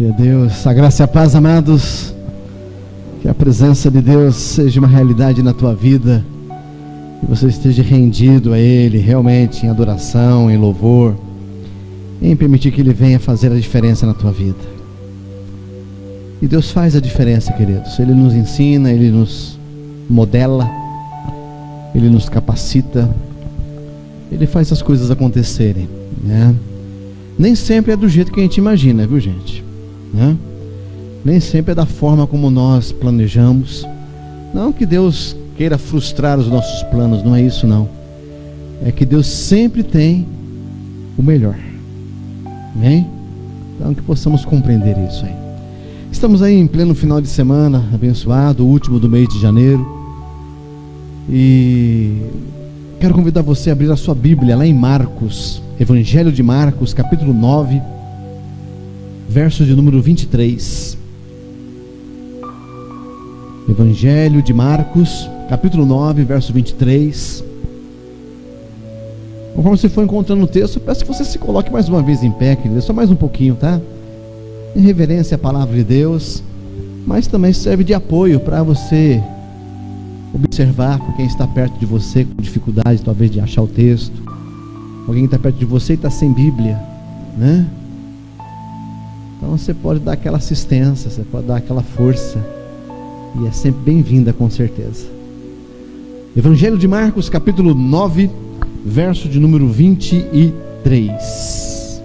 Glória a Deus. A graça e a paz, amados. Que a presença de Deus seja uma realidade na tua vida. Que você esteja rendido a Ele, realmente em adoração, em louvor, em permitir que Ele venha fazer a diferença na tua vida. E Deus faz a diferença, queridos. Ele nos ensina, Ele nos modela, Ele nos capacita, Ele faz as coisas acontecerem, né? Nem sempre é do jeito que a gente imagina, viu, gente? Né? Nem sempre é da forma como nós planejamos. Não que Deus queira frustrar os nossos planos, não é isso não. É que Deus sempre tem o melhor. Amém? Então que possamos compreender isso aí. Estamos aí em pleno final de semana abençoado, o último do mês de janeiro. E quero convidar você a abrir a sua Bíblia lá em Marcos, Evangelho de Marcos, capítulo 9, verso de número 23. Evangelho de Marcos, capítulo 9, verso 23. Conforme você for encontrando o texto, eu peço que você se coloque mais uma vez em pé, querido, só mais um pouquinho, tá? Em reverência à palavra de Deus, mas também serve de apoio para você observar por quem está perto de você com dificuldade talvez de achar o texto. Alguém está perto de você e está sem Bíblia, né? Então você pode dar aquela assistência, você pode dar aquela força, e é sempre bem-vinda, com certeza. Evangelho de Marcos, capítulo 9, verso de número 23.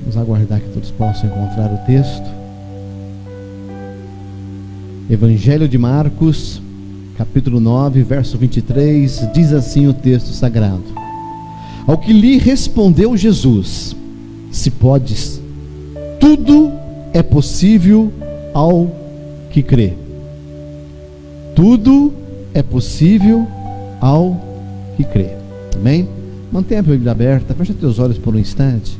Vamos aguardar que todos possam encontrar o texto. Evangelho de Marcos, capítulo 9, verso 23, diz assim o texto sagrado: Ao que lhe respondeu Jesus: Se podes, tudo é possível ao que crê. Tudo é possível ao que crê. Amém? Mantenha a Bíblia aberta, fecha teus olhos por um instante.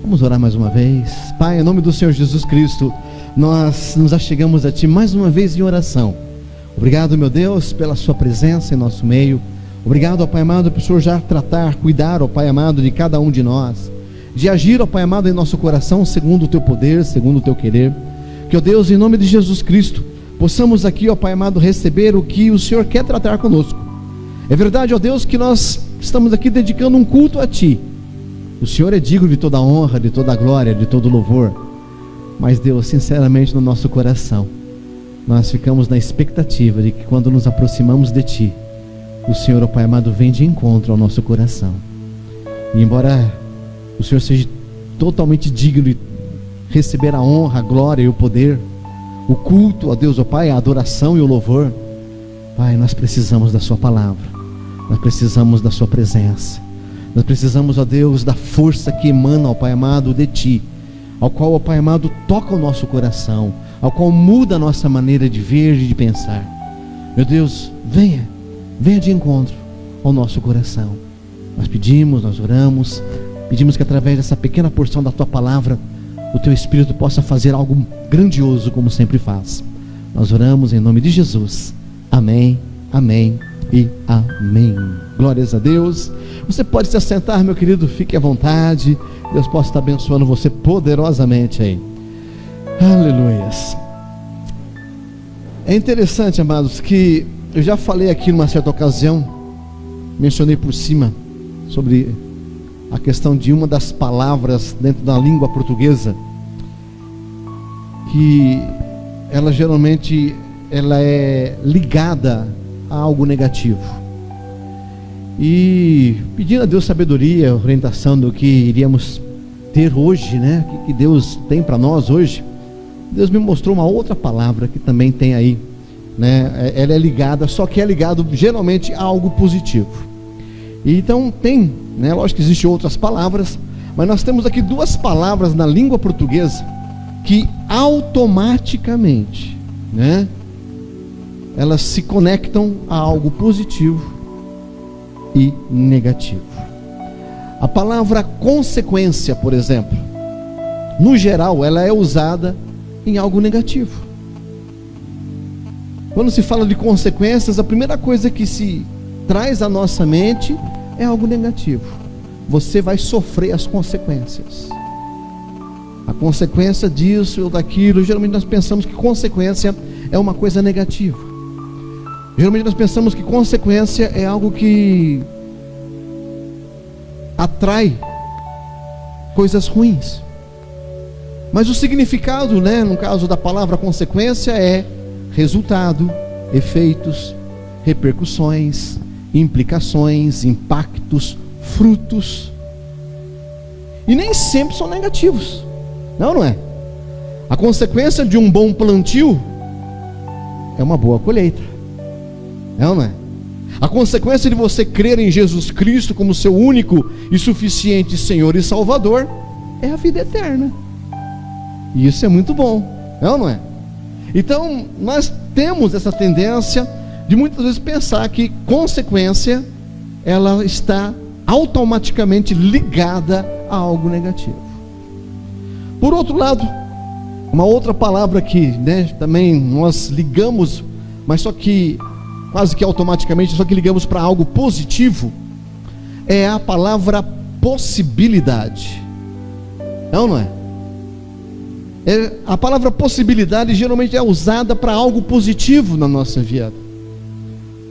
Vamos orar mais uma vez. Pai, em nome do Senhor Jesus Cristo, nós nos achegamos a Ti mais uma vez em oração. Obrigado, meu Deus, pela sua presença em nosso meio. Obrigado, ó Pai amado, por o Senhor já tratar, cuidar, ó Pai amado, de cada um de nós, de agir, ó Pai amado, em nosso coração, segundo o Teu poder, segundo o Teu querer. Que, ó Deus, em nome de Jesus Cristo, possamos aqui, ó Pai amado, receber o que o Senhor quer tratar conosco. É verdade, ó Deus, que nós estamos aqui dedicando um culto a Ti. O Senhor é digno de toda a honra, de toda a glória, de todo o louvor. Mas, Deus, sinceramente, no nosso coração, nós ficamos na expectativa de que quando nos aproximamos de Ti, o Senhor, ó Pai amado, vem de encontro ao nosso coração. E embora o Senhor seja totalmente digno de receber a honra, a glória e o poder, o culto a Deus, ó Pai, a adoração e o louvor, Pai, nós precisamos da Sua palavra, nós precisamos da Sua presença, nós precisamos, ó Deus, da força que emana, ó Pai amado, de Ti, ao qual, ó Pai amado, toca o nosso coração, ao qual muda a nossa maneira de ver e de pensar. Meu Deus, venha de encontro ao nosso coração. Nós pedimos, nós oramos, pedimos que através dessa pequena porção da Tua palavra, o Teu Espírito possa fazer algo grandioso, como sempre faz. Nós oramos em nome de Jesus. Amém, amém e amém. Glórias a Deus. Você pode se assentar, meu querido, fique à vontade. Deus possa estar abençoando você poderosamente aí. Aleluias. É interessante, amados, que eu já falei aqui numa certa ocasião, mencionei por cima sobre a questão de uma das palavras dentro da língua portuguesa, que ela geralmente é ligada a algo negativo. E pedindo a Deus sabedoria, orientação do que iríamos ter hoje, né? O que Deus tem para nós hoje. Deus me mostrou uma outra palavra que também tem aí, né? Ela é ligada, só que é ligado geralmente a algo positivo. E então tem, né? Lógico que existem outras palavras, mas nós temos aqui duas palavras na língua portuguesa que automaticamente, né, elas se conectam a algo positivo e negativo. A palavra consequência, por exemplo, no geral, ela é usada em algo negativo. Quando se fala de consequências, a primeira coisa que se traz à nossa mente é algo negativo. Você vai sofrer as consequências. a consequência disso ou daquilo. Geralmente nós pensamos que consequência é uma coisa negativa. Geralmente nós pensamos que consequência é algo que atrai coisas ruins. Mas o significado, no caso da palavra consequência, é resultado, efeitos, repercussões, implicações, impactos, frutos. E nem sempre são negativos. Não é? A consequência de um bom plantio é uma boa colheita. Não é? A consequência de você crer em Jesus Cristo como seu único e suficiente Senhor e Salvador é a vida eterna. E isso é muito bom, não é? Então, nós temos essa tendência de muitas vezes pensar que consequência, ela está automaticamente ligada a algo negativo. Por outro lado, uma outra palavra que também nós ligamos, mas só que quase que automaticamente, só que ligamos para algo positivo, é a palavra possibilidade. Não é? A palavra possibilidade geralmente é usada para algo positivo na nossa vida.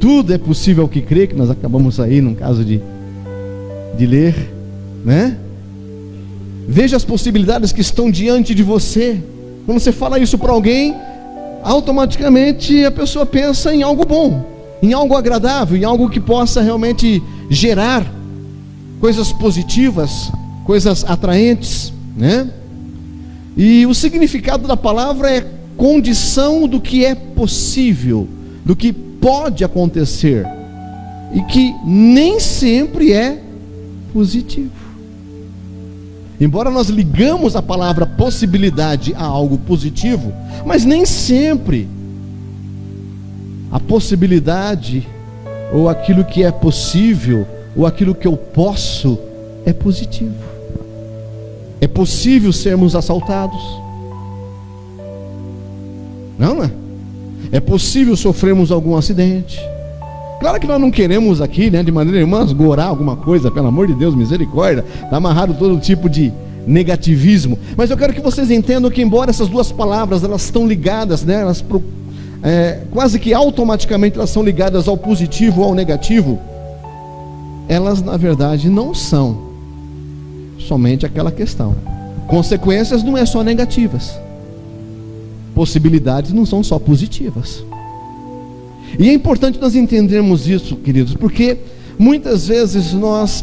Tudo é possível ao que crê, que nós acabamos aí num caso de ler, Veja as possibilidades que estão diante de você. Quando você fala isso para alguém, automaticamente a pessoa pensa em algo bom, em algo agradável, em algo que possa realmente gerar coisas positivas, coisas atraentes, E o significado da palavra é condição do que é possível, do que pode acontecer, e que nem sempre é positivo. Embora nós ligamos a palavra possibilidade a algo positivo, mas nem sempre a possibilidade, ou aquilo que é possível, ou aquilo que eu posso, é positivo. É possível sermos assaltados, não é? É possível sofrermos algum acidente. Claro que nós não queremos aqui, de maneira nenhuma, esgorar alguma coisa, pelo amor de Deus, misericórdia, está amarrado todo tipo de negativismo. Mas eu quero que vocês entendam que, embora essas duas palavras, elas estão ligadas, quase que automaticamente elas são ligadas ao positivo ou ao negativo, elas na verdade não são somente aquela questão. Consequências não é só negativas, possibilidades não são só positivas. E é importante nós entendermos isso, queridos, porque muitas vezes nós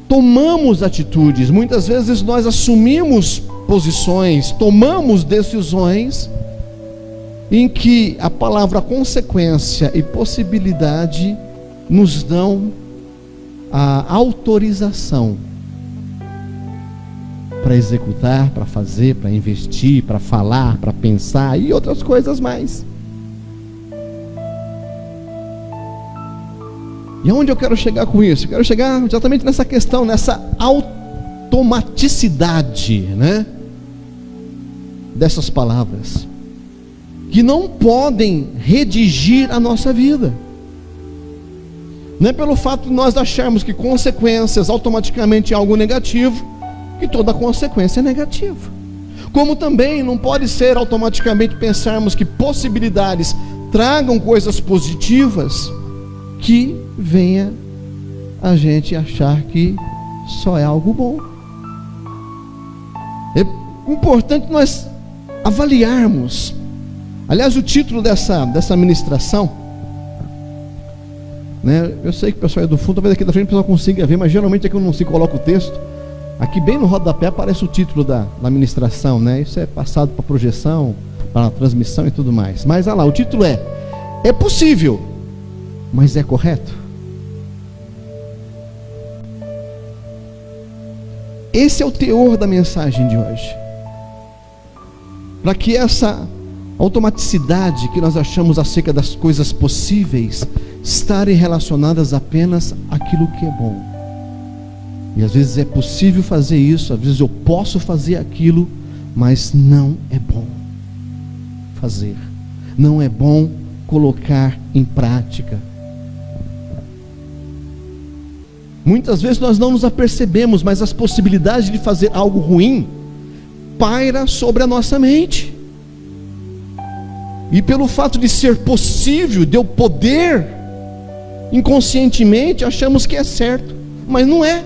tomamos atitudes, muitas vezes nós assumimos posições, tomamos decisões em que a palavra consequência e possibilidade nos dão a autorização para executar, para fazer, para investir, para falar, para pensar e outras coisas mais. E aonde eu quero chegar com isso? Eu quero chegar exatamente nessa questão, nessa automaticidade, dessas palavras, que não podem redigir a nossa vida. Não é pelo fato de nós acharmos que consequências automaticamente é algo negativo, que toda consequência é negativa. Como também não pode ser automaticamente pensarmos que possibilidades tragam coisas positivas, que venha a gente achar que só é algo bom. É importante nós avaliarmos. Aliás, o título dessa ministração, eu sei que o pessoal é do fundo, talvez aqui da frente o pessoal consiga ver, mas geralmente é que eu não se coloca o texto. Aqui bem no rodapé aparece o título da ministração, Isso é passado para projeção, para a transmissão e tudo mais. Mas olha lá, o título é possível, mas é correto? Esse é o teor da mensagem de hoje. Para que essa automaticidade que nós achamos acerca das coisas possíveis estarem relacionadas apenas àquilo que é bom. E às vezes é possível fazer isso, às vezes eu posso fazer aquilo, mas não é bom fazer, não é bom colocar em prática. Muitas vezes nós não nos apercebemos, mas as possibilidades de fazer algo ruim paira sobre a nossa mente. E pelo fato de ser possível, de eu poder, inconscientemente achamos que é certo, mas não é.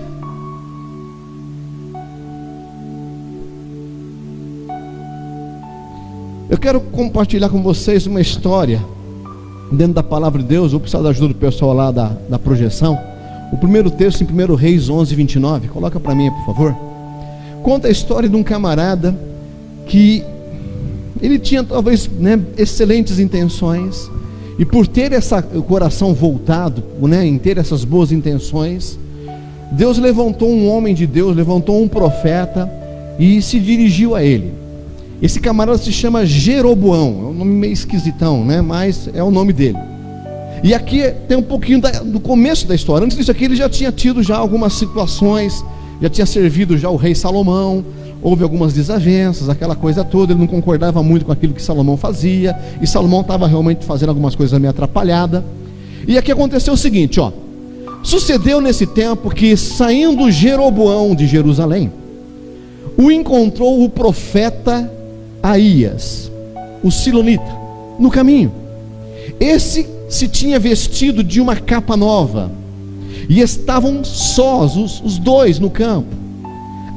Eu quero compartilhar com vocês uma história dentro da palavra de Deus. Vou precisar da ajuda do pessoal lá da projeção. O primeiro texto em 1 Reis 11, 29. Coloca para mim, por favor. Conta a história de um camarada que ele tinha talvez, excelentes intenções, e por ter o coração voltado, em ter essas boas intenções, Deus levantou um homem de Deus, levantou um profeta e se dirigiu a ele. Esse camarada se chama Jeroboão. É um nome meio esquisitão, mas é o nome dele. E aqui tem um pouquinho do começo da história. Antes disso aqui ele já tinha tido já algumas situações, já tinha servido já o rei Salomão, houve algumas desavenças, aquela coisa toda. Ele não concordava muito com aquilo que Salomão fazia, e Salomão estava realmente fazendo algumas coisas meio atrapalhadas. E aqui aconteceu o seguinte, sucedeu nesse tempo que, saindo Jeroboão de Jerusalém, o encontrou o profeta Aías, o silonita, no caminho. Esse se tinha vestido de uma capa nova, e estavam sós os dois no campo.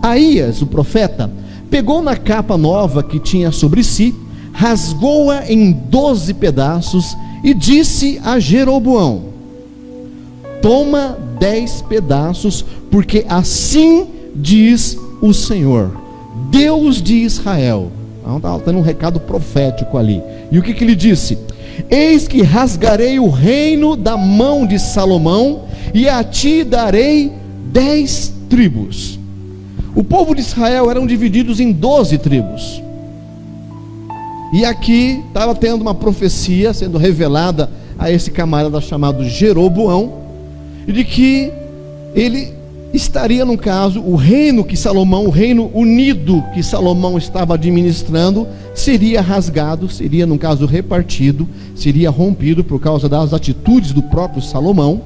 Aías, o profeta, pegou na capa nova que tinha sobre si, rasgou-a em 12 pedaços e disse a Jeroboão: toma 10 pedaços, porque assim diz o Senhor, Deus de Israel. Então está tendo um recado profético ali. E o que ele disse? Eis que rasgarei o reino da mão de Salomão, e a ti darei 10 tribos. O povo de Israel eram divididos em 12 tribos. E aqui estava tendo uma profecia sendo revelada a esse camarada chamado Jeroboão, de que ele estaria, no caso, o reino que Salomão, o reino unido que Salomão estava administrando, seria rasgado, seria, no caso, repartido, seria rompido por causa das atitudes do próprio Salomão,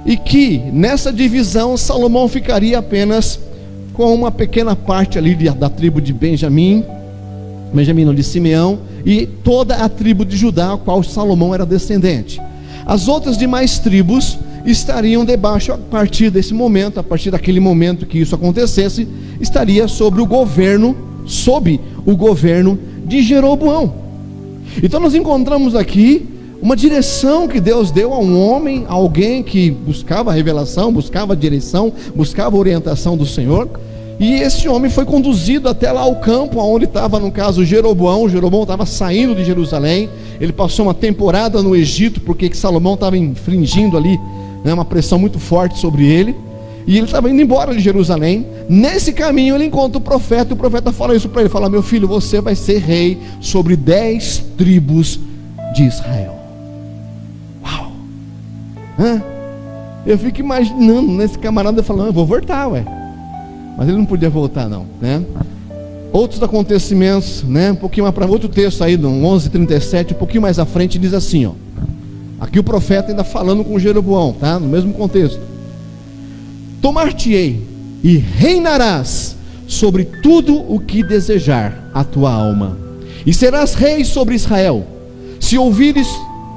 e que nessa divisão Salomão ficaria apenas com uma pequena parte ali da tribo de Benjamim não, de Simeão, e toda a tribo de Judá, a qual Salomão era descendente. As outras demais tribos estariam debaixo, a partir desse momento, a partir daquele momento que isso acontecesse, estaria sob o governo de Jeroboão. Então nós encontramos aqui uma direção que Deus deu a um homem, a alguém que buscava a revelação, buscava a direção, buscava a orientação do Senhor. E esse homem foi conduzido até lá ao campo, onde estava, no caso, Jeroboão. Jeroboão estava saindo de Jerusalém. Ele passou uma temporada no Egito, porque Salomão estava infringindo ali, uma pressão muito forte sobre ele. E ele estava indo embora de Jerusalém. Nesse caminho ele encontra o profeta, e o profeta fala isso para ele, fala: meu filho, você vai ser rei sobre 10 tribos de Israel. Uau! Eu fico imaginando nesse camarada falando: eu vou voltar, mas ele não podia voltar não, Outros acontecimentos, um pouquinho mais para outro texto aí, no 11:37, um pouquinho mais à frente, diz assim, aqui o profeta ainda falando com Jeroboão, no mesmo contexto: tomar-te-ei e reinarás sobre tudo o que desejar a tua alma, e serás rei sobre Israel, se ouvires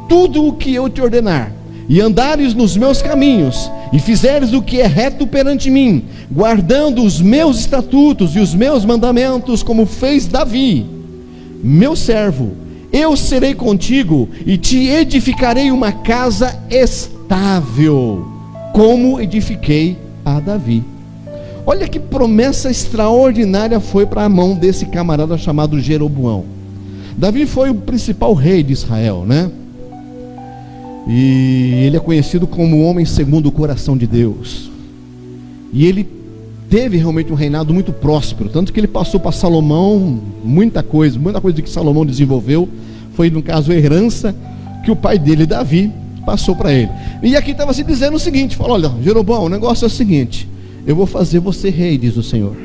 tudo o que eu te ordenar, e andares nos meus caminhos, e fizeres o que é reto perante mim, guardando os meus estatutos e os meus mandamentos, como fez Davi, meu servo. Eu serei contigo e te edificarei uma casa estável, como edifiquei a Davi. Olha que promessa extraordinária foi para a mão desse camarada chamado Jeroboão. Davi foi o principal rei de Israel, E ele é conhecido como o homem segundo o coração de Deus. E ele teve realmente um reinado muito próspero, tanto que ele passou para Salomão muita coisa que Salomão desenvolveu foi, no caso, a herança que o pai dele, Davi, passou para ele. E aqui estava se dizendo o seguinte: fala, olha, Jeroboão, o negócio é o seguinte: eu vou fazer você rei, diz o Senhor,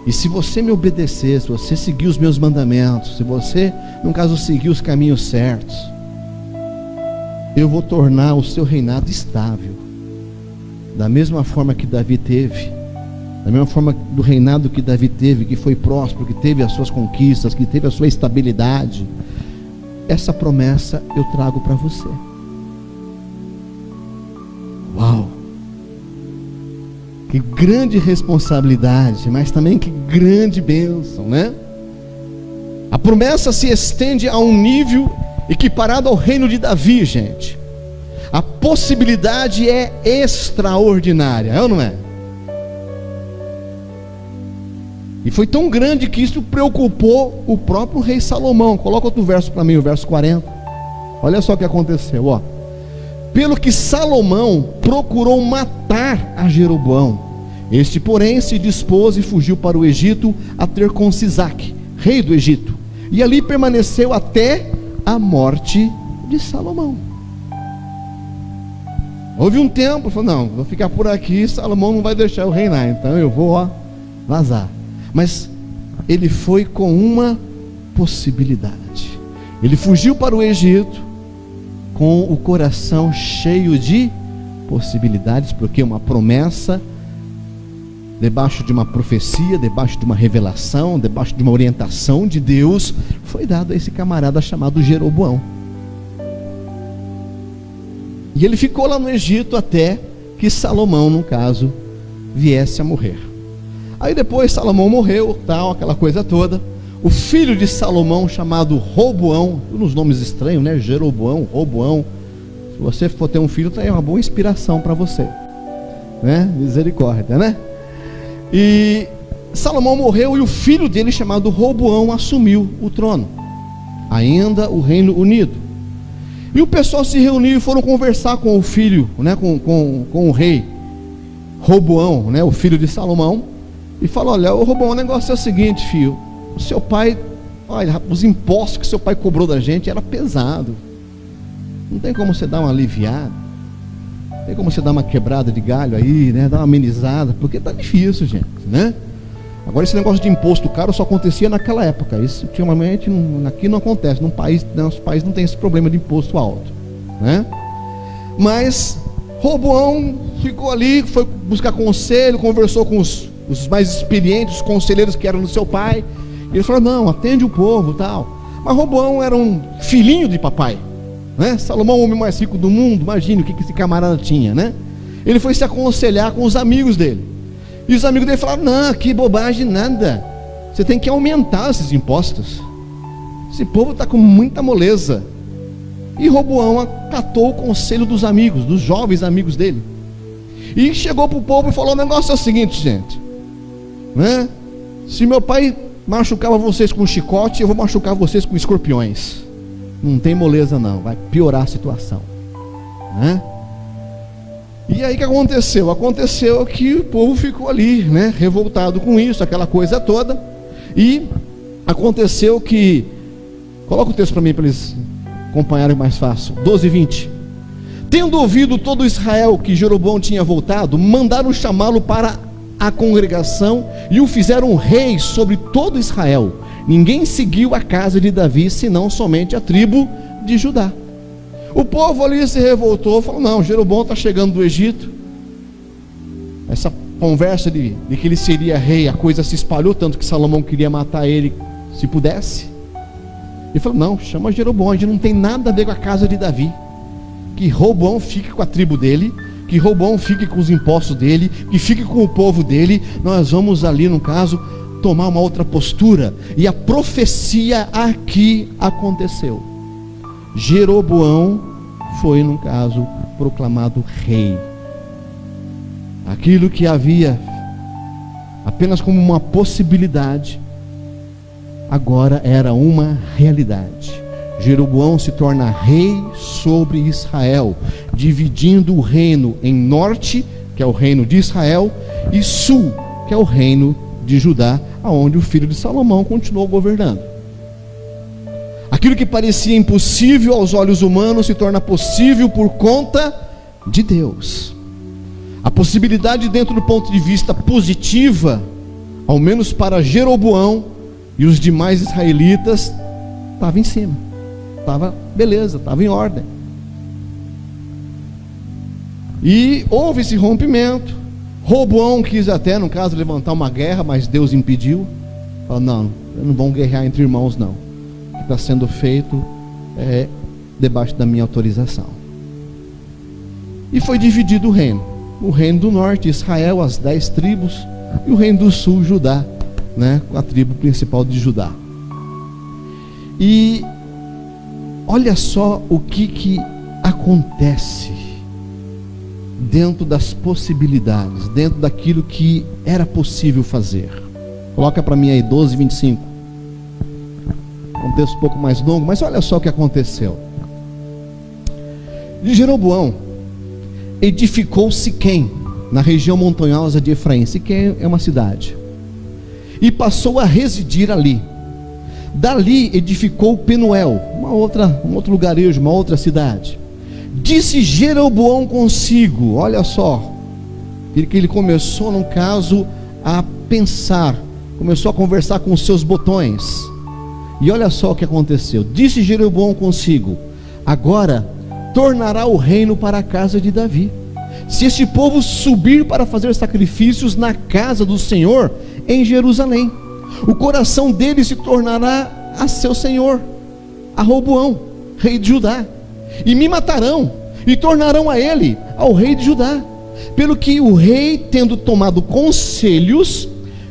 e se você me obedecer, se você seguir os meus mandamentos, se você, no caso, seguir os caminhos certos, eu vou tornar o seu reinado estável, da mesma forma que Davi teve, Da mesma forma do reinado que Davi teve, que foi próspero, que teve as suas conquistas, que teve a sua estabilidade, essa promessa eu trago para você. Uau! Que grande responsabilidade, mas também que grande bênção, né? A promessa se estende a um nível equiparado ao reino de Davi, gente. A possibilidade é extraordinária, é ou não é? E foi tão grande que isso preocupou o próprio rei Salomão. Coloca outro verso para mim, o verso 40. Olha só o que aconteceu, ó. Pelo que Salomão procurou matar a Jeroboão, este porém se dispôs e fugiu para o Egito a ter com Sisaque, rei do Egito, e ali permaneceu até a morte de Salomão. Houve um tempo, falou, não, vou ficar por aqui, Salomão não vai deixar eu reinar, então eu vou vazar. Mas ele foi com uma possibilidade. Ele fugiu para o Egito com o coração cheio de possibilidades, porque uma promessa, debaixo de uma profecia, debaixo de uma revelação, debaixo de uma orientação de Deus, foi dado a esse camarada chamado Jeroboão. E ele ficou lá no Egito até que Salomão, no caso, viesse a morrer. Aí depois Salomão morreu, tal, aquela coisa toda. O filho de Salomão, chamado Roboão, nos nomes estranhos, né? Jeroboão, Roboão. Se você for ter um filho, tá aí uma boa inspiração para você, né? Misericórdia, né? E Salomão morreu e o filho dele, chamado Roboão, assumiu o trono, ainda o Reino Unido. E o pessoal se reuniu e foram conversar com o filho, né? Com o rei Roboão, né? O filho de Salomão. E falou, olha, Roboão, o negócio é o seguinte, filho. O seu pai, olha, os impostos que seu pai cobrou da gente era pesado. Não tem como você dar uma aliviada, não tem como você dar uma quebrada de galho aí, né? Dar uma amenizada, porque tá difícil, gente, né? Agora esse negócio de imposto caro só acontecia naquela época. Isso ultimamente aqui não acontece. Nosso país não tem esse problema de imposto alto, né? Mas Roboão ficou ali, foi buscar conselho, conversou com os mais experientes, os conselheiros que eram do seu pai. E ele falou, não, atende o povo, tal. Mas Roboão era um filhinho de papai, né? Salomão, o homem mais rico do mundo, imagine o que esse camarada tinha, né? Ele foi se aconselhar com os amigos dele. E os amigos dele falaram, não, que bobagem, nada. Você tem que aumentar esses impostos. Esse povo está com muita moleza. E Roboão acatou o conselho dos amigos, dos jovens amigos dele. E chegou para o povo e falou, o negócio é o seguinte, gente, né? Se meu pai machucava vocês com chicote, eu vou machucar vocês com escorpiões. Não tem moleza não, vai piorar a situação, né? E aí o que aconteceu? Aconteceu que o povo ficou ali, né, revoltado com isso, aquela coisa toda. E aconteceu que, coloca o texto para mim para eles acompanharem mais fácil, 12:20. Tendo ouvido todo Israel que Jeroboão tinha voltado, mandaram chamá-lo para a congregação e o fizeram rei sobre todo Israel. Ninguém seguiu a casa de Davi, senão somente a tribo de Judá. O povo ali se revoltou, falou, não, Jeroboão está chegando do Egito. Essa conversa de que ele seria rei, a coisa se espalhou, tanto que Salomão queria matar ele, se pudesse. Ele falou, não, chama Jeroboão, a gente não tem nada a ver com a casa de Davi. Que Roboão fique com a tribo dele, que Roboão fique com os impostos dele, que fique com o povo dele. Nós vamos ali, no caso, tomar uma outra postura. E a profecia aqui aconteceu. Jeroboão foi, no caso, proclamado rei. Aquilo que havia apenas como uma possibilidade, agora era uma realidade. Jeroboão se torna rei sobre Israel, dividindo o reino em norte, que é o reino de Israel, e sul, que é o reino de Judá, aonde o filho de Salomão continuou governando. Aquilo que parecia impossível aos olhos humanos se torna possível por conta de Deus. A possibilidade, dentro do ponto de vista positiva, ao menos para Jeroboão e os demais israelitas, estava em cima. Estava beleza, estava em ordem. E houve esse rompimento, Roboão quis até, no caso, levantar uma guerra, mas Deus impediu. Falou: não vão guerrear entre irmãos não. O que está sendo feito é debaixo da minha autorização. E foi dividido o reino. O reino do norte, Israel, as 10 tribos, e o reino do sul, Judá, né, com a tribo principal de Judá. E olha só o que acontece dentro das possibilidades, dentro daquilo que era possível fazer. Coloca para mim aí 12:25. Um texto um pouco mais longo, mas olha só o que aconteceu. De Jeroboão edificou Siquém, na região montanhosa de Efraim. Siquém é uma cidade, e passou a residir ali. Dali edificou Penuel, um outro lugarejo, uma outra cidade. Disse Jeroboão consigo, olha só, que ele começou, no caso, a pensar, começou a conversar com os seus botões, e olha só o que aconteceu. Disse Jeroboão consigo: agora tornará o reino para a casa de Davi, se este povo subir para fazer sacrifícios na casa do Senhor em Jerusalém. O coração dele se tornará a seu senhor, a Roboão, rei de Judá, e me matarão, e tornarão a ele, ao rei de Judá. Pelo que o rei, tendo tomado conselhos,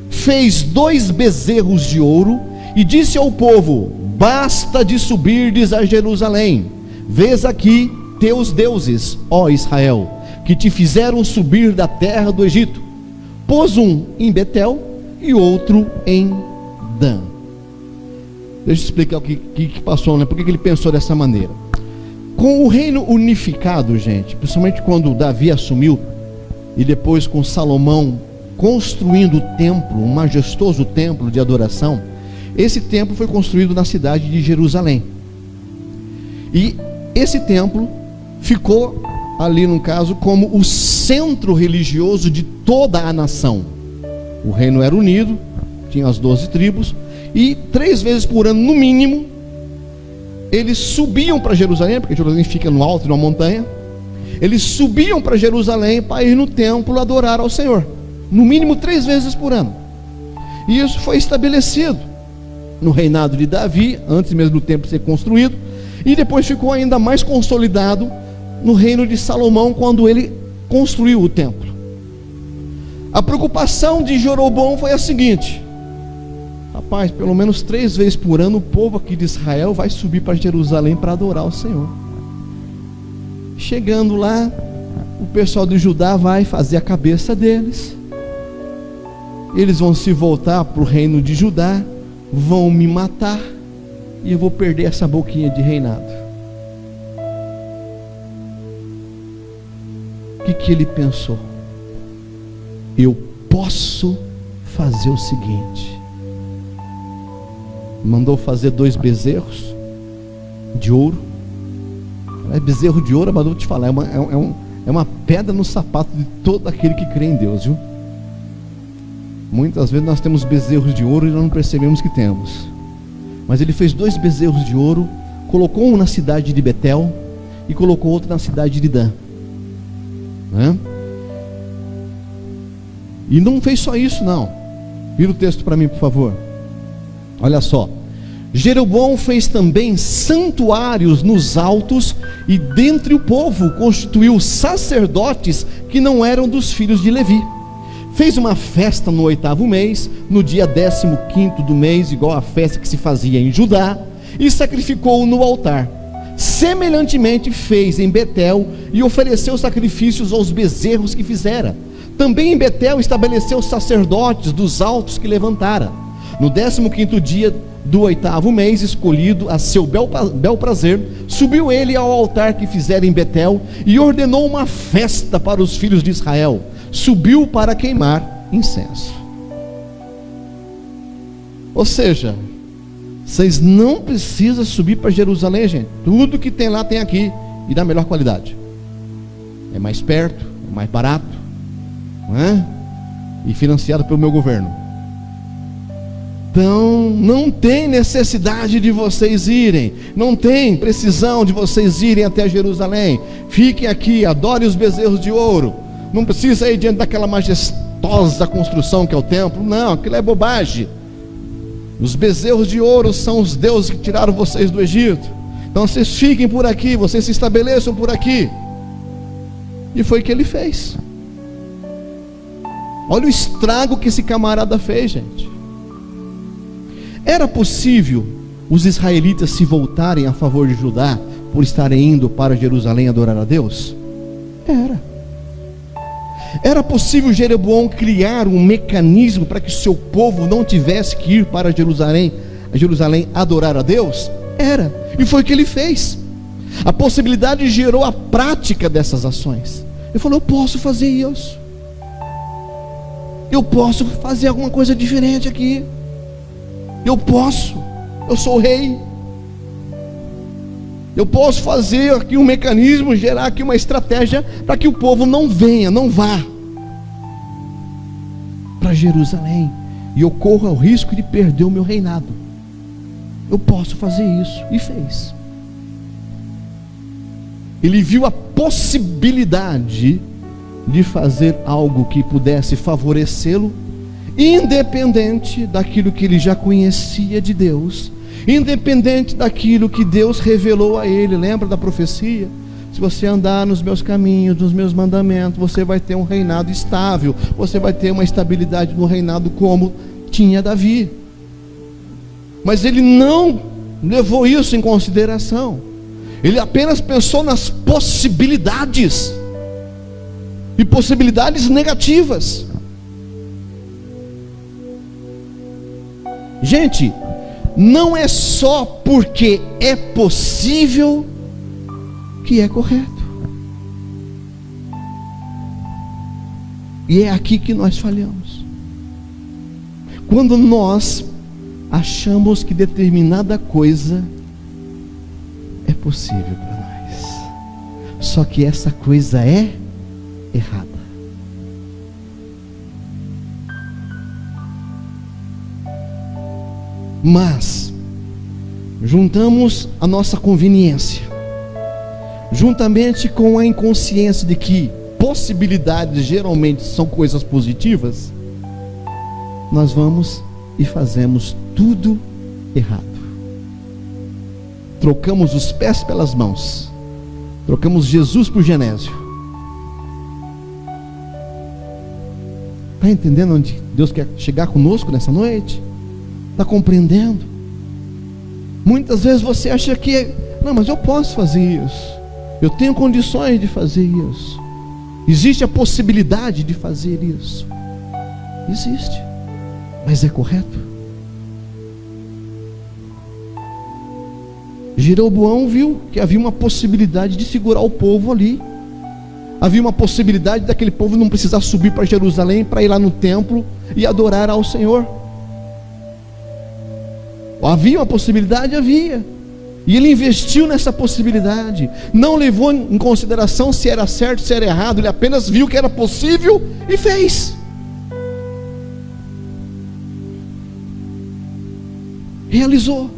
fez 2 bezerros de ouro, e disse ao povo: basta de subirdes a Jerusalém. Vês aqui teus deuses, ó Israel, que te fizeram subir da terra do Egito. Pôs um em Betel e outro em Dan. Deixa eu explicar o que passou, né? Por que ele pensou dessa maneira. Com o reino unificado, gente, principalmente quando Davi assumiu, e depois com Salomão construindo o templo, um majestoso templo de adoração. Esse templo foi construído na cidade de Jerusalém, e esse templo ficou ali, no caso, como o centro religioso de toda a nação. O reino era unido, tinha as 12 tribos, e 3 vezes por ano, no mínimo, eles subiam para Jerusalém, porque Jerusalém fica no alto, numa montanha. Eles subiam para Jerusalém para ir no templo adorar ao Senhor, no mínimo 3 vezes por ano. E isso foi estabelecido no reinado de Davi, antes mesmo do templo ser construído, e depois ficou ainda mais consolidado no reino de Salomão, quando ele construiu o templo. A preocupação de Jeroboão foi a seguinte: rapaz, pelo menos 3 vezes por ano o povo aqui de Israel vai subir para Jerusalém para adorar o Senhor. Chegando lá, o pessoal de Judá vai fazer a cabeça deles, eles vão se voltar para o reino de Judá, vão me matar, e eu vou perder essa boquinha de reinado. O que ele pensou? Eu posso fazer o seguinte. Mandou fazer 2 bezerros de ouro. Bezerro de ouro, mas eu vou te falar, é uma pedra no sapato de todo aquele que crê em Deus, viu? Muitas vezes nós temos bezerros de ouro e não percebemos que temos. Mas ele fez 2 bezerros de ouro, colocou um na cidade de Betel e colocou outro na cidade de Dan, né? E não fez só isso não. Vira o texto para mim, por favor. Olha só. Jeroboão fez também santuários nos altos, e dentre o povo constituiu sacerdotes que não eram dos filhos de Levi. Fez uma festa no 8º mês, no dia 15º do mês, igual a festa que se fazia em Judá, e sacrificou no altar. Semelhantemente fez em Betel, e ofereceu sacrifícios aos bezerros que fizera. Também em Betel estabeleceu sacerdotes dos altos que levantara. No 15º dia do 8º mês, escolhido a seu bel prazer, subiu ele ao altar que fizera em Betel, e ordenou uma festa para os filhos de Israel. Subiu para queimar incenso. Ou seja, vocês não precisam subir para Jerusalém, gente. Tudo que tem lá tem aqui, e da melhor qualidade. É mais perto, é mais barato, não é? E financiado pelo meu governo. Então, não tem necessidade de vocês irem, não tem precisão de vocês irem até Jerusalém. Fiquem aqui, adorem os bezerros de ouro, Não precisa ir diante daquela majestosa construção que é o templo. Não, aquilo é bobagem. Os bezerros de ouro são os deuses que tiraram vocês do Egito. Então vocês fiquem por aqui, vocês se estabeleçam por aqui. E foi o que ele fez. Olha o estrago que esse camarada fez, gente. Era possível os israelitas se voltarem a favor de Judá por estarem indo para Jerusalém adorar a Deus? Era possível Jeroboão criar um mecanismo para que seu povo não tivesse que ir para Jerusalém adorar a Deus? Era, e foi o que ele fez. A possibilidade gerou a prática dessas ações. Ele falou: eu posso fazer isso, eu posso fazer alguma coisa diferente aqui, eu sou o rei, eu posso fazer aqui um mecanismo, gerar aqui uma estratégia para que o povo não vá para Jerusalém e eu corra o risco de perder o meu reinado. Eu posso fazer isso, e fez. Ele viu a possibilidade de fazer algo que pudesse favorecê-lo, independente daquilo que ele já conhecia de Deus, independente daquilo que Deus revelou a ele. Lembra da profecia? Se você andar nos meus caminhos, nos meus mandamentos, você vai ter um reinado estável, você vai ter uma estabilidade no reinado como tinha Davi. Mas ele não levou isso em consideração. Ele apenas pensou nas possibilidades, e possibilidades negativas. Gente, não é só porque é possível que é correto. E é aqui que nós falhamos. Quando nós achamos que determinada coisa é possível para nós, só que essa coisa é errada. Mas juntamos a nossa conveniência, juntamente com a inconsciência de que possibilidades geralmente são coisas positivas, nós vamos e fazemos tudo errado. Trocamos os pés pelas mãos, trocamos Jesus por Genésio. Está entendendo onde Deus quer chegar conosco nessa noite? Está compreendendo? Muitas vezes você acha que não, mas eu posso fazer isso, eu tenho condições de fazer isso, existe a possibilidade de fazer isso. Existe, mas é correto? Jeroboão viu que havia uma possibilidade de segurar o povo ali. Havia uma possibilidade daquele povo não precisar subir para Jerusalém para ir lá no templo e adorar ao Senhor. Havia uma possibilidade? Havia. E ele investiu nessa possibilidade. Não levou em consideração se era certo, se era errado. Ele apenas viu que era possível e fez. Realizou.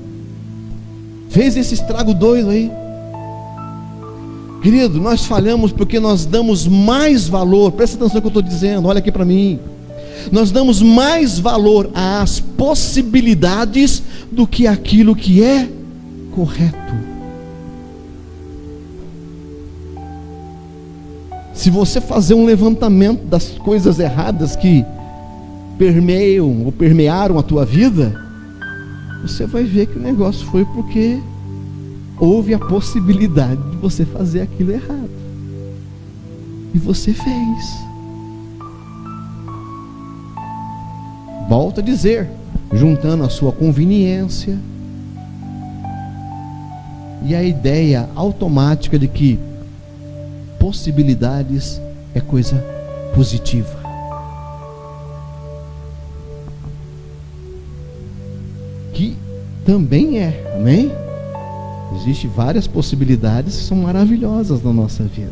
Fez esse estrago doido aí. Querido, nós falhamos porque nós damos mais valor. Presta atenção no que eu estou dizendo, olha aqui para mim. Nós damos mais valor às possibilidades do que aquilo que é correto. Se você fazer um levantamento das coisas erradas que permeiam ou permearam a tua vida, você vai ver que o negócio foi porque houve a possibilidade de você fazer aquilo errado, e você fez. Volto a dizer, juntando a sua conveniência e a ideia automática de que possibilidades é coisa positiva. Que também é, amém? Existem várias possibilidades que são maravilhosas na nossa vida,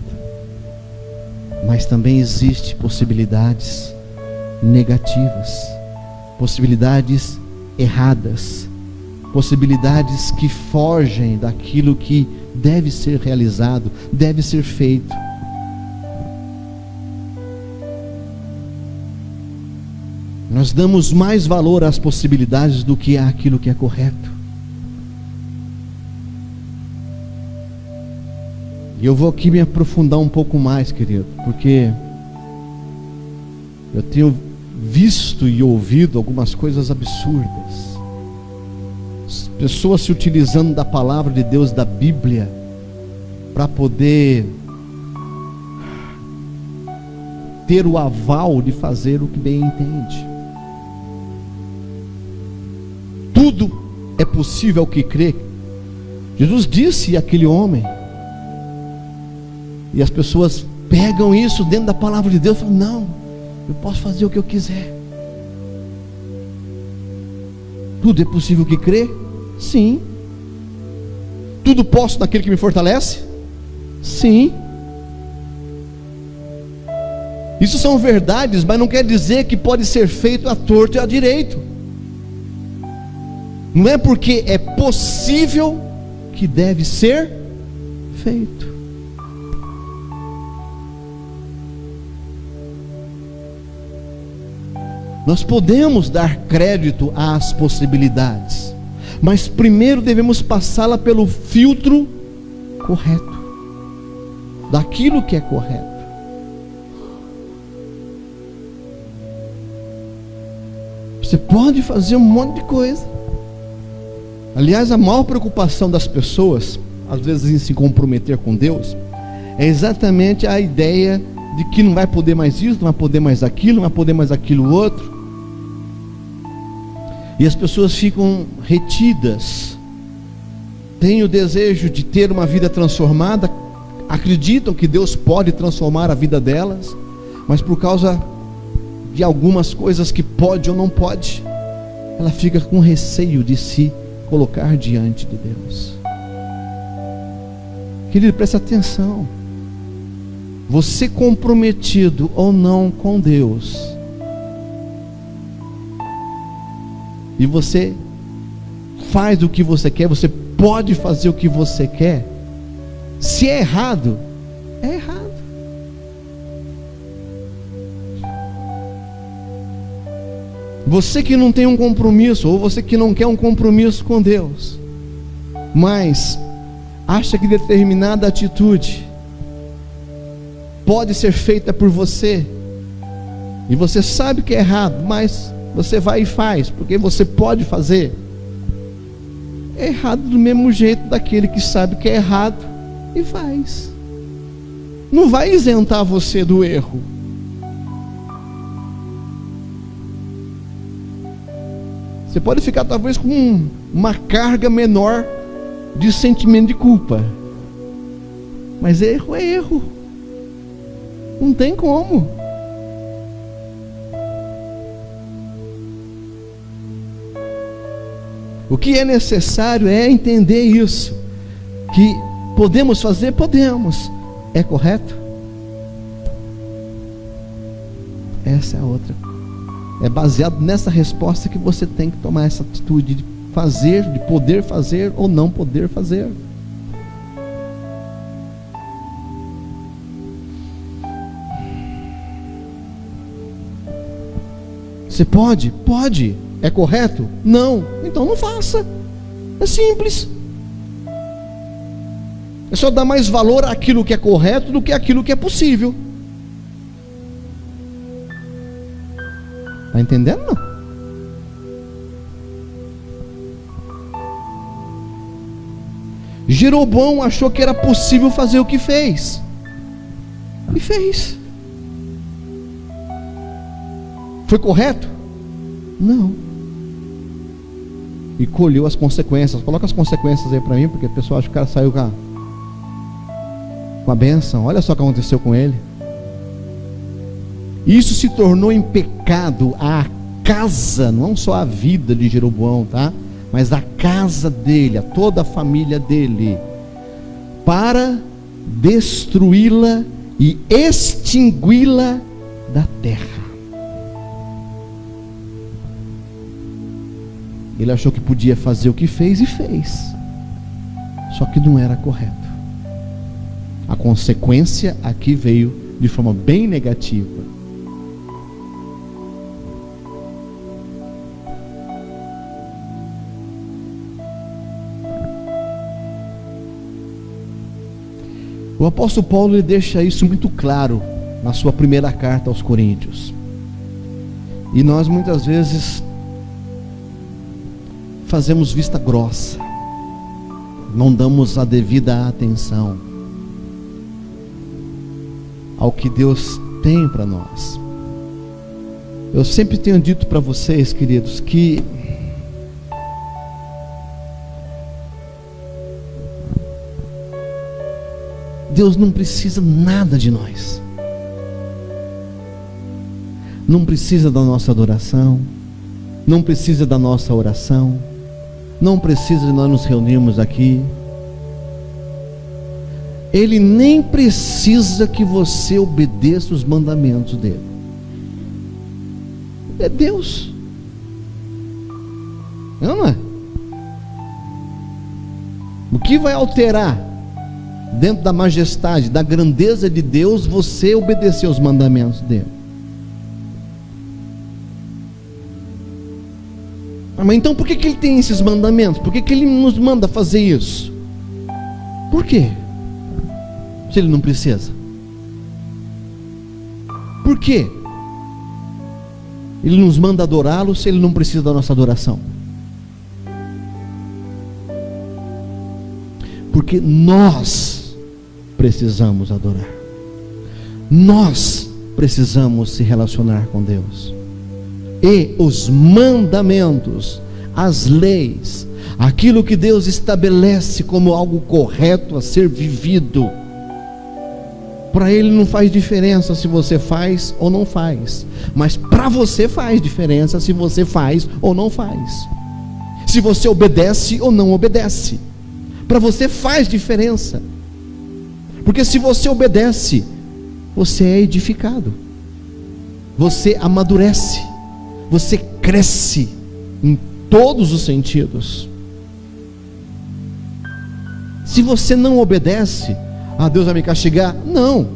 mas também existem possibilidades negativas, possibilidades erradas, possibilidades que fogem daquilo que deve ser realizado, deve ser feito. Nós damos mais valor às possibilidades do que àquilo que é correto. E eu vou aqui me aprofundar um pouco mais, querido, porque eu tenho visto e ouvido algumas coisas absurdas. As pessoas se utilizando da palavra de Deus, da Bíblia, para poder ter o aval de fazer o que bem entende. Tudo é possível ao que crê. Jesus disse àquele homem, e as pessoas pegam isso dentro da palavra de Deus e falam: não, eu posso fazer o que eu quiser. Tudo é possível que crê? Sim. Tudo posso naquele que me fortalece? Sim. Isso são verdades, mas não quer dizer que pode ser feito à torto e à direito. Não é porque é possível que deve ser feito. Nós podemos dar crédito às possibilidades, mas primeiro devemos passá-la pelo filtro correto, daquilo que é correto. Você pode fazer um monte de coisa. Aliás, a maior preocupação das pessoas, às vezes em se comprometer com Deus, é exatamente a ideia de que não vai poder mais isso, não vai poder mais aquilo, não vai poder mais aquilo outro. E as pessoas ficam retidas, têm o desejo de ter uma vida transformada, acreditam que Deus pode transformar a vida delas, mas por causa de algumas coisas que pode ou não pode, ela fica com receio de se colocar diante de Deus. Querido, preste atenção. Você comprometido ou não com Deus, e você faz o que você quer, você pode fazer o que você quer, se é errado, é errado. Você que não tem um compromisso, ou você que não quer um compromisso com Deus, mas acha que determinada atitude pode ser feita por você, e você sabe que é errado, mas você vai e faz, porque você pode fazer, é errado do mesmo jeito daquele que sabe que é errado e faz. Não vai isentar você do erro. Você pode ficar talvez com uma carga menor de sentimento de culpa, mas erro é erro, não tem como. O que é necessário é entender isso, que podemos fazer, podemos. É correto? Essa é a outra. É baseado nessa resposta que você tem que tomar essa atitude de fazer, de poder fazer ou não poder fazer. Você pode? Pode. É correto? Não. Então não faça. É simples. É só dar mais valor àquilo que é correto do que àquilo que é possível. Está entendendo? Não? Jeroboão achou que era possível fazer o que fez, e fez. Foi correto? Não. E colheu as consequências. Coloca as consequências aí para mim, porque o pessoal acha que o cara saiu com a bênção. Olha só o que aconteceu com ele. Isso se tornou em pecado a casa, não só a vida de Jeroboão, tá? Mas a casa dele, a toda a família dele, para destruí-la e extingui-la da terra. Ele achou que podia fazer o que fez e fez, só que não era correto. A consequência aqui veio de forma bem negativa. O apóstolo Paulo, ele deixa isso muito claro na sua primeira carta aos Coríntios. E nós muitas vezes fazemos vista grossa, não damos a devida atenção ao que Deus tem para nós. Eu sempre tenho dito para vocês, queridos, que Deus não precisa nada de nós. Não precisa da nossa adoração, não precisa da nossa oração, não precisa de nós nos reunirmos aqui. Ele nem precisa que você obedeça os mandamentos dele. É Deus, não é? O que vai alterar dentro da majestade, da grandeza de Deus, você obedecer os mandamentos dele? Mas então por que ele tem esses mandamentos? Por que ele nos manda fazer isso? Por quê? Se ele não precisa. Por quê? Ele nos manda adorá-lo se ele não precisa da nossa adoração. Porque nós precisamos adorar. Nós precisamos se relacionar com Deus. E os mandamentos, as leis, aquilo que Deus estabelece como algo correto a ser vivido, para Ele não faz diferença se você faz ou não faz, mas para você faz diferença se você faz ou não faz, se você obedece ou não obedece. Para você faz diferença, porque se você obedece, você é edificado, você amadurece, você cresce em todos os sentidos. Se você não obedece, Deus vai me castigar? Não,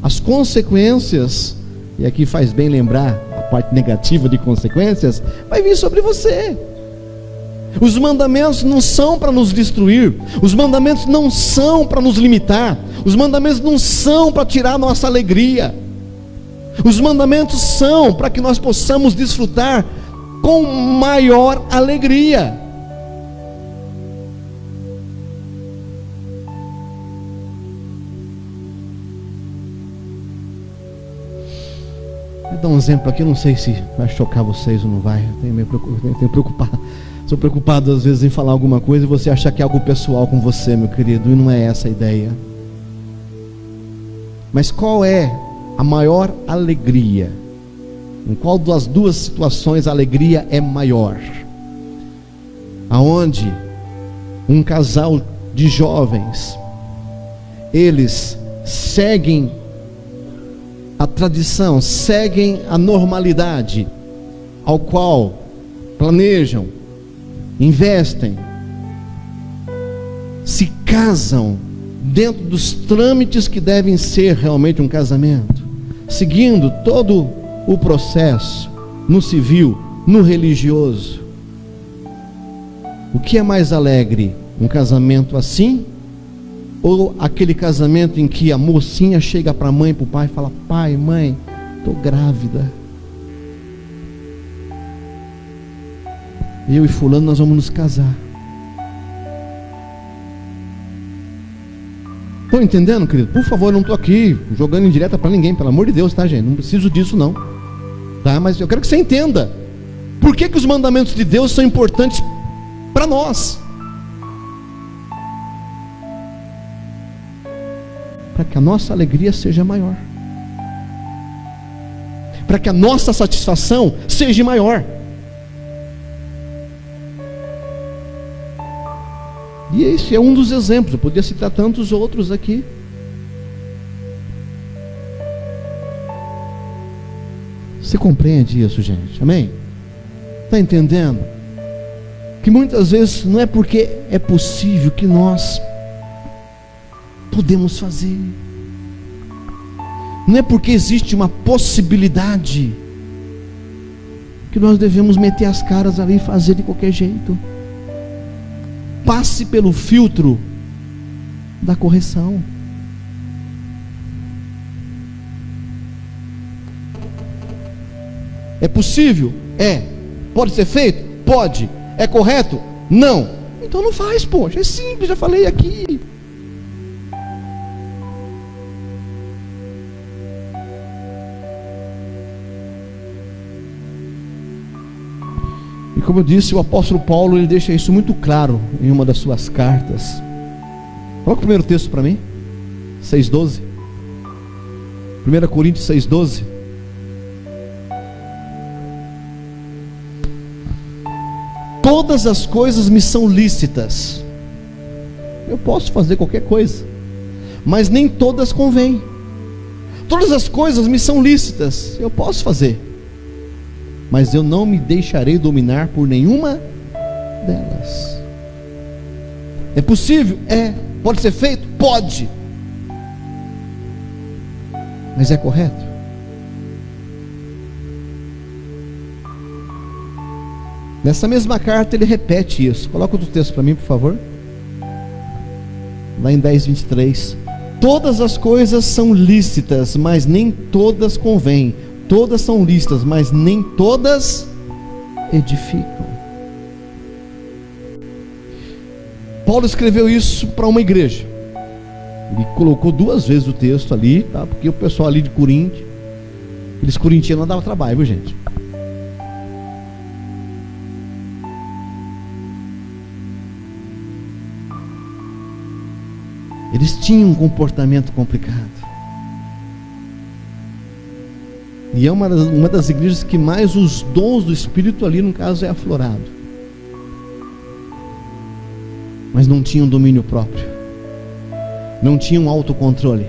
as consequências, e aqui faz bem lembrar a parte negativa de consequências, vai vir sobre você. Os mandamentos não são para nos destruir, os mandamentos não são para nos limitar, os mandamentos não são para tirar nossa alegria. Os mandamentos são para que nós possamos desfrutar com maior alegria. Vou dar um exemplo aqui, não sei se vai chocar vocês ou não vai. Sou preocupado às vezes em falar alguma coisa e você achar que é algo pessoal com você, meu querido, e não é essa a ideia. Mas qual é a maior alegria? Em qual das duas situações a alegria é maior? Aonde um casal de jovens, eles seguem a tradição, seguem a normalidade, ao qual planejam, investem, se casam dentro dos trâmites que devem ser realmente um casamento, seguindo todo o processo no civil, no religioso. O que é mais alegre? Um casamento assim? Ou aquele casamento em que a mocinha chega para a mãe e para o pai e fala: pai, mãe, estou grávida, eu e fulano nós vamos nos casar. Estão entendendo, querido? Por favor, eu não estou aqui jogando indireta para ninguém, pelo amor de Deus, tá, gente? Não preciso disso não, tá? Mas eu quero que você entenda por que os mandamentos de Deus são importantes para nós. Para que a nossa alegria seja maior, para que a nossa satisfação seja maior. E esse é um dos exemplos, eu poderia citar tantos outros aqui. Você compreende isso, gente? Amém? Está entendendo? Que muitas vezes não é porque é possível que nós podemos fazer, não é porque existe uma possibilidade que nós devemos meter as caras ali e fazer de qualquer jeito. Passe pelo filtro da correção. É possível? É. Pode ser feito? Pode. É correto? Não. Então não faz, poxa. É simples, já falei aqui. E como eu disse, o apóstolo Paulo, ele deixa isso muito claro em uma das suas cartas. Coloca o primeiro texto para mim. 6:12. 1 Coríntios 6:12. Todas as coisas me são lícitas. Eu posso fazer qualquer coisa, mas nem todas convêm. Todas as coisas me são lícitas. Eu posso fazer, mas eu não me deixarei dominar por nenhuma delas. É possível? É. Pode ser feito? Pode. Mas é correto? Nessa mesma carta ele repete isso. Coloca outro texto para mim, por favor. Lá em 10:23. Todas as coisas são lícitas, mas nem todas convêm. Todas são lícitas, mas nem todas edificam. Paulo escreveu isso para uma igreja. Ele colocou 2 vezes o texto ali, tá? Porque o pessoal ali de Corinto, aqueles corintianos não davam trabalho, viu, gente? Eles tinham um comportamento complicado. E é uma das igrejas que mais os dons do Espírito ali, no caso, é aflorado. Mas não tinham domínio próprio. Não tinham autocontrole.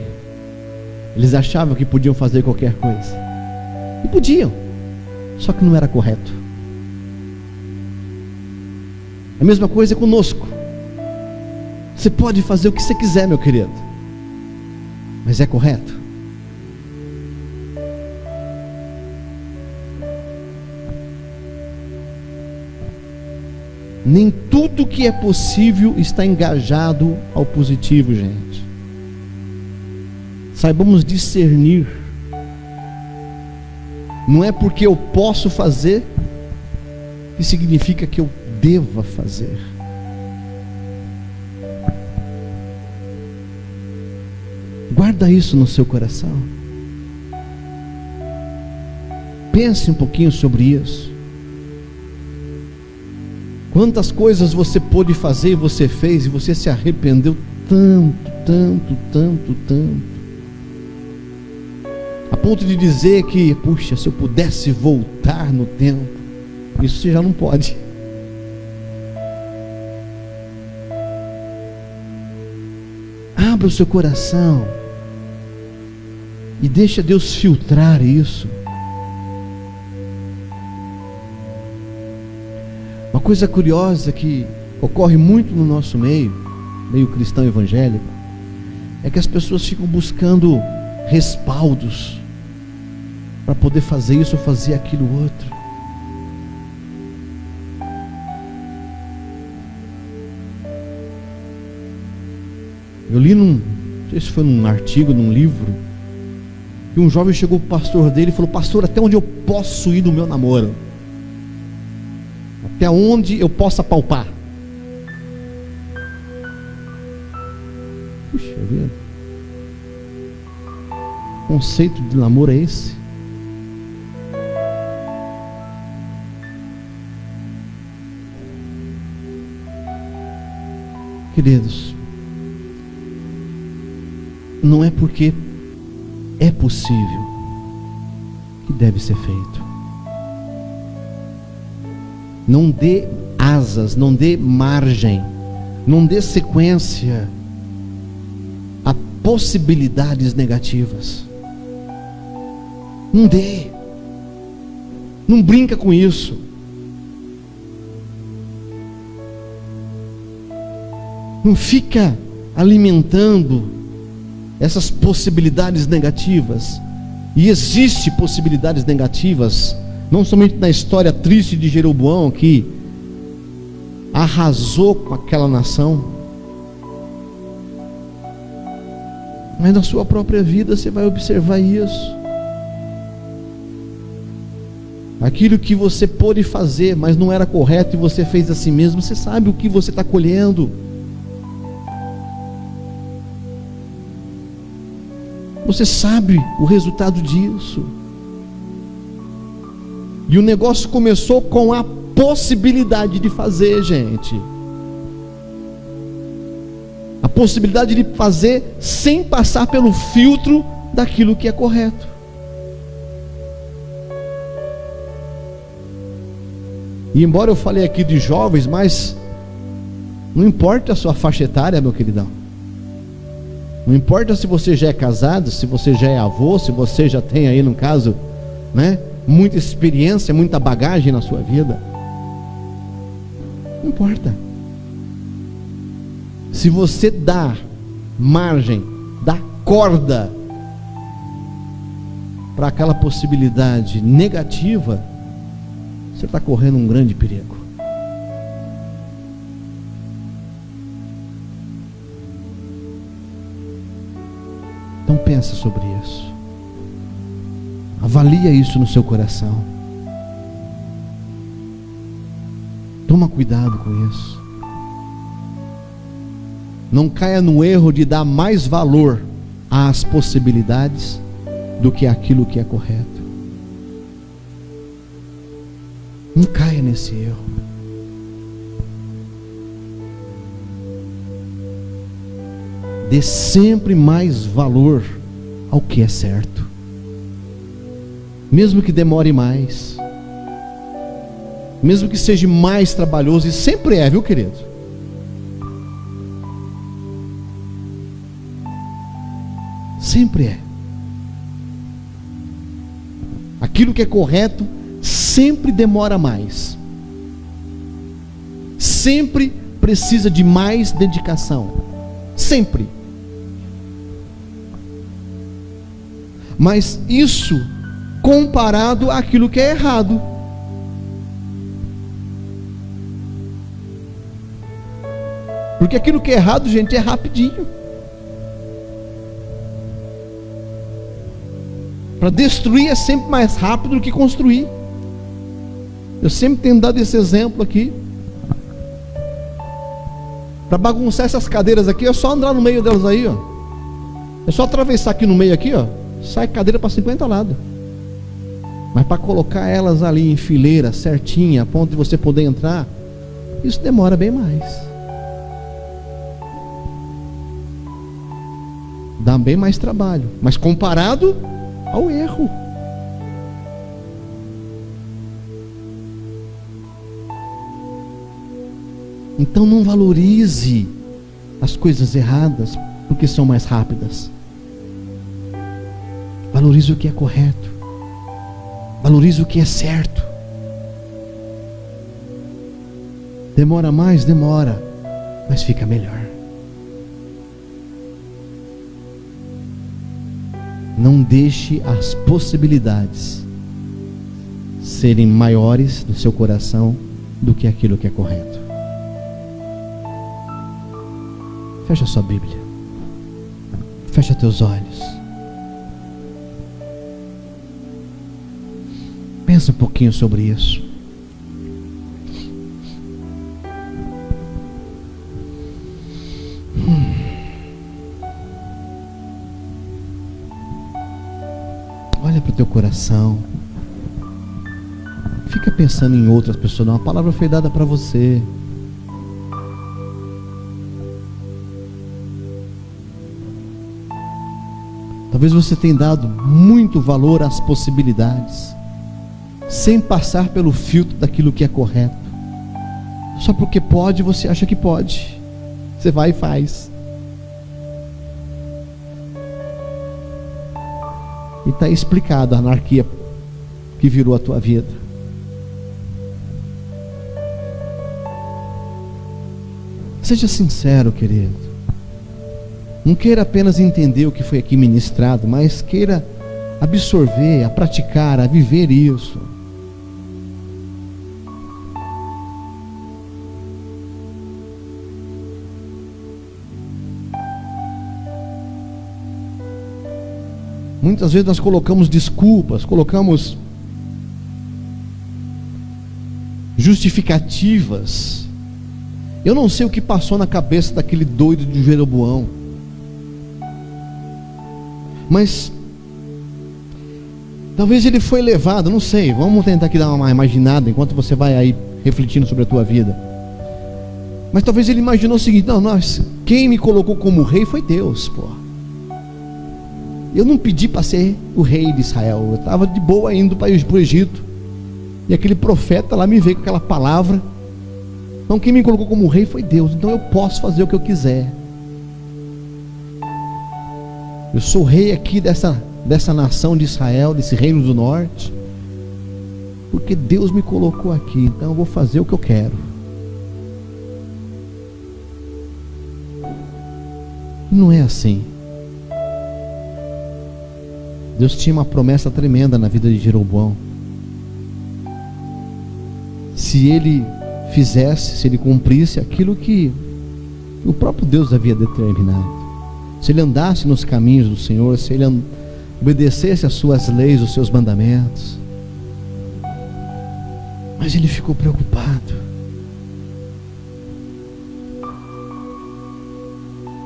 Eles achavam que podiam fazer qualquer coisa. E podiam. Só que não era correto. A mesma coisa conosco. Você pode fazer o que você quiser, meu querido, mas é correto? Nem tudo que é possível está engajado ao positivo, gente. Saibamos discernir. Não é porque eu posso fazer que significa que eu deva fazer. Guarda isso no seu coração. Pense um pouquinho sobre isso. Quantas coisas você pôde fazer e você fez, e você se arrependeu tanto, a ponto de dizer que, puxa, se eu pudesse voltar no tempo. Isso você já não pode. Abra o seu coração e deixa Deus filtrar isso. Uma coisa curiosa que ocorre muito no nosso meio cristão evangélico, é que as pessoas ficam buscando respaldos para poder fazer isso ou fazer aquilo outro. Eu li não sei se foi num artigo, num livro, que um jovem chegou para o pastor dele e falou: pastor, até onde eu posso ir no meu namoro? Até onde eu possa palpar? Puxa vida, que conceito de namoro é esse? Queridos, não é porque é possível que deve ser feito. Não dê asas, não dê margem, não dê sequência a possibilidades negativas. Não dê. Não brinca com isso. Não fica alimentando essas possibilidades negativas. E existem possibilidades negativas, não somente na história triste de Jeroboão, que arrasou com aquela nação, mas na sua própria vida você vai observar isso. aquilo que você pôde fazer, mas não era correto e você fez assim mesmo, você sabe o que você está colhendo. Você sabe o resultado disso. E o negócio começou com a possibilidade de fazer, gente. A possibilidade de fazer sem passar pelo filtro daquilo que é correto. E embora eu falei aqui de jovens, mas não importa a sua faixa etária, meu queridão. Não importa se você já é casado, se você já é avô, se você já tem aí, no caso, né, muita experiência, muita bagagem na sua vida. Não importa. Se você dá margem, dá corda para aquela possibilidade negativa, você está correndo um grande perigo. Então pensa sobre isso. Avalia isso no seu coração. Toma cuidado com isso. Não caia no erro de dar mais valor às possibilidades do que aquilo que é correto. Não caia nesse erro. Dê sempre mais valor ao que é certo, mesmo que demore mais, mesmo que seja mais trabalhoso, e sempre é, viu, querido? Sempre é. Aquilo que é correto sempre demora mais, sempre precisa de mais dedicação, sempre. Mas isso comparado àquilo que é errado. Porque aquilo que é errado, gente, é rapidinho. Para destruir é sempre mais rápido do que construir. Eu sempre tenho dado esse exemplo aqui. Para bagunçar essas cadeiras aqui, é só andar no meio delas aí, ó. É só atravessar aqui no meio aqui, ó. Sai cadeira para 50 lados. Mas para colocar elas ali em fileira, certinha, a ponto de você poder entrar, isso demora bem mais. Dá bem mais trabalho. Mas comparado ao erro. Então não valorize as coisas erradas porque são mais rápidas. Valorize o que é correto. Valorize o que é certo. Demora mais, demora, mas fica melhor. Não deixe as possibilidades serem maiores no seu coração do que aquilo que é correto. Fecha sua Bíblia. Fecha teus olhos. Pensa um pouquinho sobre isso. Olha para o teu coração. Fica pensando em outras pessoas. Não, a palavra foi dada para você. Talvez você tenha dado muito valor às possibilidades, sem passar pelo filtro daquilo que é correto. Só porque pode, você acha que pode. Você vai e faz. E está explicado a anarquia que virou a tua vida. Seja sincero, querido. Não queira apenas entender o que foi aqui ministrado, mas queira absorver, a praticar, a viver isso. Muitas vezes nós colocamos desculpas, colocamos justificativas. Eu não sei o que passou na cabeça daquele doido de Jeroboão, mas talvez ele foi levado, não sei, vamos tentar aqui dar uma imaginada enquanto você vai aí refletindo sobre a tua vida. Mas talvez ele imaginou o seguinte: não, quem me colocou como rei foi Deus, pô. Eu não pedi para ser o rei de Israel, eu estava de boa indo para o Egito, e aquele profeta lá me veio com aquela palavra. Então quem me colocou como rei foi Deus, então eu posso fazer o que eu quiser. Eu sou rei aqui dessa nação de Israel, desse reino do norte, porque Deus me colocou aqui, então eu vou fazer o que eu quero. Não é assim. Deus tinha uma promessa tremenda na vida de Jeroboão. Se ele fizesse, se ele cumprisse aquilo que o próprio Deus havia determinado, se ele andasse nos caminhos do Senhor, se ele obedecesse às suas leis, os seus mandamentos. Mas ele ficou preocupado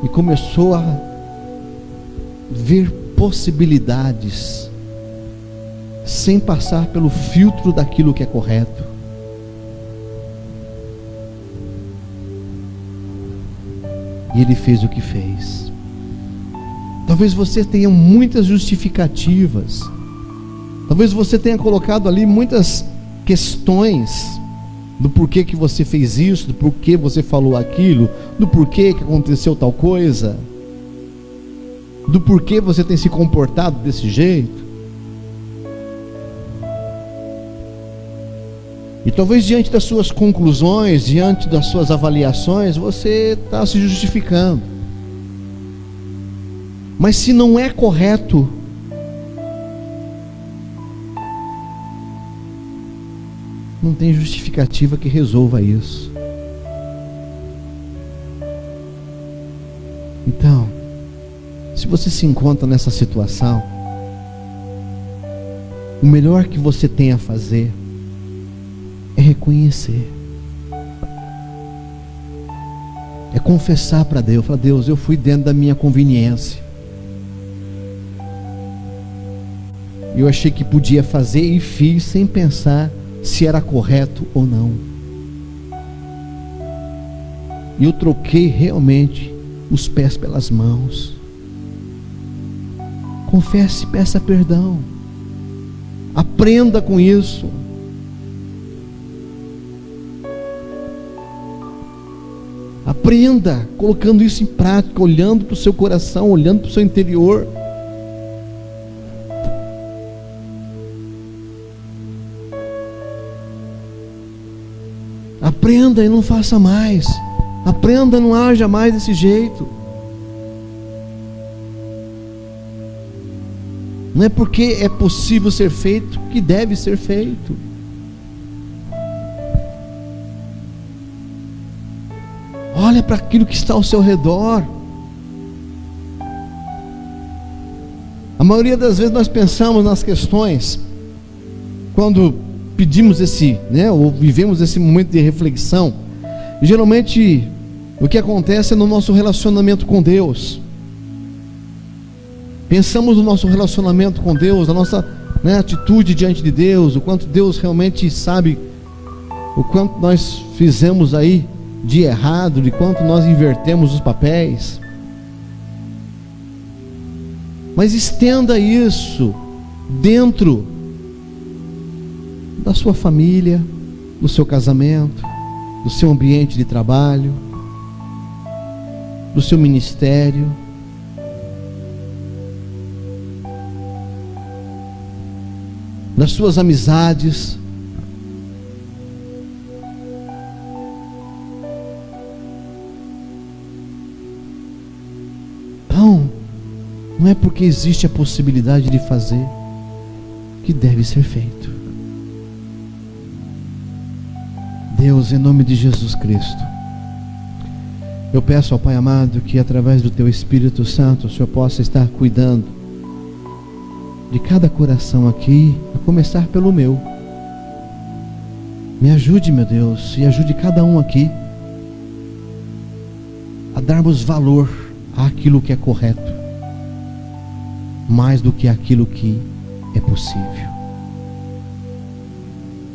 e começou a ver possibilidades sem passar pelo filtro daquilo que é correto. E ele fez o que fez. Talvez você tenha muitas justificativas, talvez você tenha colocado ali muitas questões do porquê que você fez isso, do porquê você falou aquilo, do porquê que aconteceu tal coisa, do porquê você tem se comportado desse jeito. E talvez diante das suas conclusões, diante das suas avaliações, você está se justificando. Mas se não é correto, não tem justificativa que resolva isso. Então, se você se encontra nessa situação, o melhor que você tem a fazer é reconhecer, é confessar para Deus, falar: Deus, eu fui dentro da minha conveniência, eu achei que podia fazer e fiz sem pensar se era correto ou não, e eu troquei realmente os pés pelas mãos. Confesse, peça perdão, aprenda com isso. Aprenda colocando isso em prática, olhando para o seu coração, olhando para o seu interior. Aprenda e não faça mais. Aprenda e não haja mais desse jeito. Não é porque é possível ser feito que deve ser feito. Olha para aquilo que está ao seu redor. A maioria das vezes nós pensamos nas questões, quando pedimos ou vivemos esse momento de reflexão, geralmente o que acontece é no nosso relacionamento com Deus. Pensamos no nosso relacionamento com Deus, na nossa atitude diante de Deus, o quanto Deus realmente sabe, o quanto nós fizemos aí de errado, de quanto nós invertemos os papéis. Mas estenda isso dentro da sua família, do seu casamento, do seu ambiente de trabalho, do seu ministério, das suas amizades. Então, não é porque existe a possibilidade de fazer que deve ser feito. Deus, em nome de Jesus Cristo, eu peço ao Pai amado que através do Teu Espírito Santo o Senhor possa estar cuidando de cada coração aqui, a começar pelo meu. Me ajude, meu Deus, e ajude cada um aqui a darmos valor àquilo que é correto, mais do que aquilo que é possível.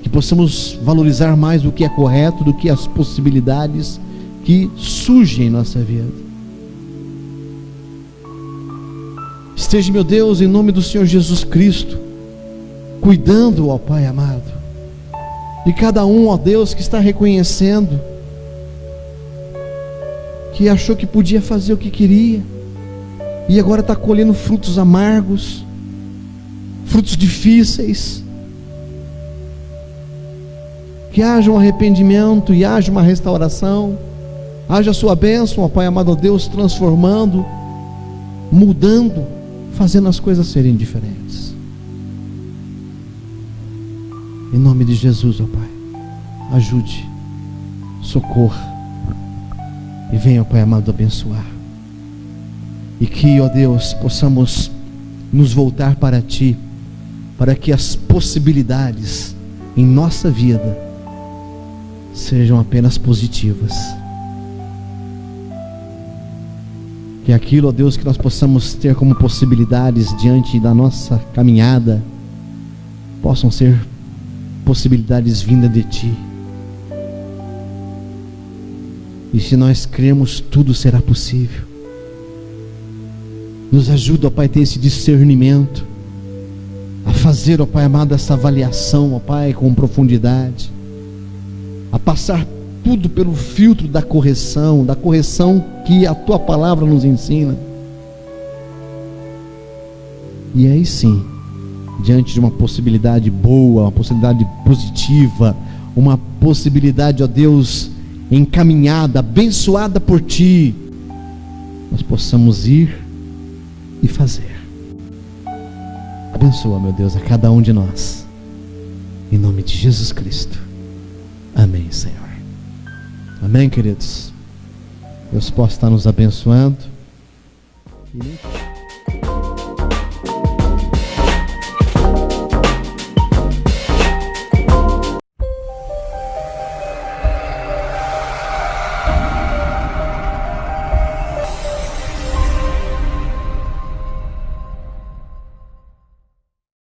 Que possamos valorizar mais do que é correto, do que as possibilidades que surgem em nossa vida. Esteja, meu Deus, em nome do Senhor Jesus Cristo, cuidando, ó Pai amado, de cada um, ó Deus, que está reconhecendo que achou que podia fazer o que queria e agora está colhendo frutos amargos, frutos difíceis. Que haja um arrependimento e haja uma restauração, haja a sua bênção, ó Pai amado, ó Deus, transformando, mudando, fazendo as coisas serem diferentes. Em nome de Jesus, ó Pai, ajude, socorra e venha, ó Pai amado, abençoar. E que, ó Deus, possamos nos voltar para Ti, para que as possibilidades em nossa vida sejam apenas positivas. Que aquilo, ó Deus, que nós possamos ter como possibilidades diante da nossa caminhada, possam ser possibilidades vindas de Ti. E se nós cremos, tudo será possível. Nos ajuda, ó Pai, a ter esse discernimento, a fazer, ó Pai amado, essa avaliação, ó Pai, com profundidade, a passar tudo pelo filtro da correção que a Tua palavra nos ensina. E aí sim, diante de uma possibilidade boa, uma possibilidade positiva, uma possibilidade, ó Deus, encaminhada, abençoada por Ti, nós possamos ir e fazer. Abençoa, meu Deus, a cada um de nós, em nome de Jesus Cristo. Amém, Senhor. Amém, queridos. Deus possa estar nos abençoando.